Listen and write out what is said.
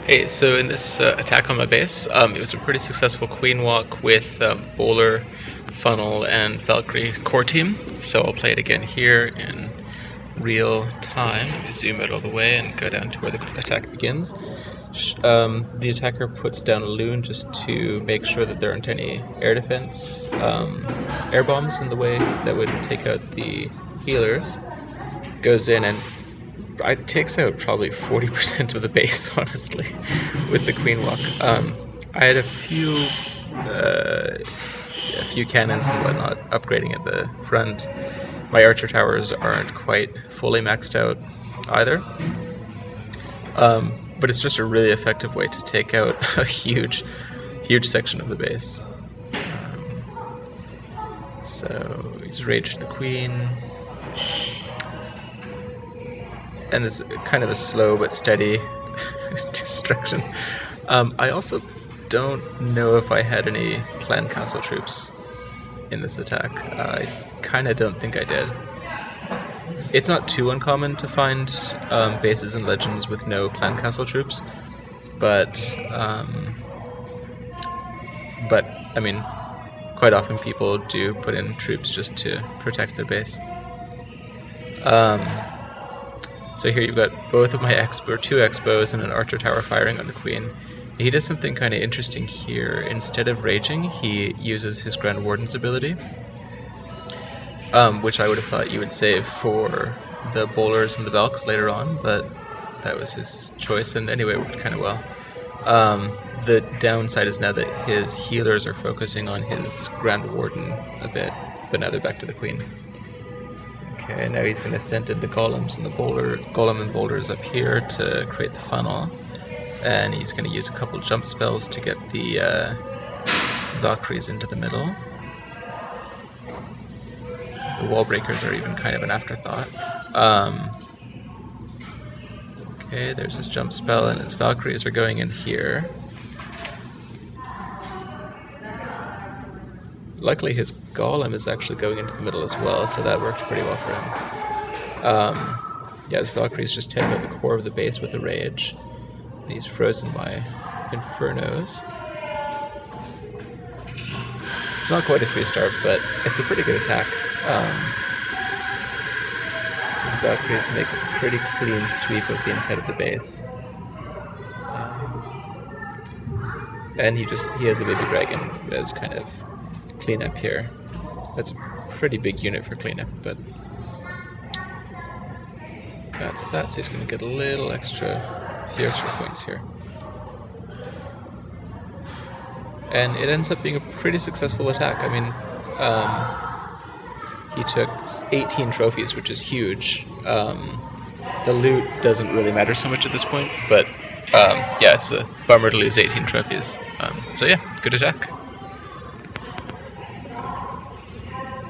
Hey, so in this attack on my base, it was a pretty successful queen walk with bowler, funnel, and Valkyrie core team. So I'll play it again here in real time. Let me zoom out all the way and go down to where the attack begins. The attacker puts down a loon just to make sure that there aren't any air defense air bombs in the way that would take out the healers. Goes in and it takes out probably 40% of the base, honestly, with the queen walk. I had a few cannons and whatnot upgrading at the front. My archer towers aren't quite fully maxed out either, but it's just a really effective way to take out a huge section of the base. So he's raged the queen. And this kind of a slow but steady destruction. I also don't know if I had any clan castle troops in this attack. I kind of don't think I did. It's not too uncommon to find bases and legends with no clan castle troops, but I mean, quite often people do put in troops just to protect their base. So here you've got both of my two Expos and an archer tower firing on the queen. He does something kind of interesting here. Instead of raging, he uses his Grand Warden's ability, which I would have thought you would save for the bowlers and the Valks later on, but that was his choice, and anyway, it worked kind of well. The downside is now that his healers are focusing on his Grand Warden a bit, but now they're back to the queen. Okay, now he's going to send in the golems and the golem and boulders up here to create the funnel, and he's going to use a couple jump spells to get the Valkyries into the middle. The wall breakers are even kind of an afterthought. Okay, there's his jump spell, and his Valkyries are going in here. Luckily, his golem is actually going into the middle as well, so that worked pretty well for him. Yeah, his Valkyrie's just taking out the core of the base with the rage. And he's frozen by infernos. It's not quite a 3-star, but it's a pretty good attack. His Valkyries make a pretty clean sweep of the inside of the base. And he has a baby dragon as kind of cleanup here. That's a pretty big unit for cleanup, but that's that. So he's going to get a few extra points here. And it ends up being a pretty successful attack. I mean, he took 18 trophies, which is huge. The loot doesn't really matter so much at this point, but yeah, it's a bummer to lose 18 trophies. So yeah, good attack.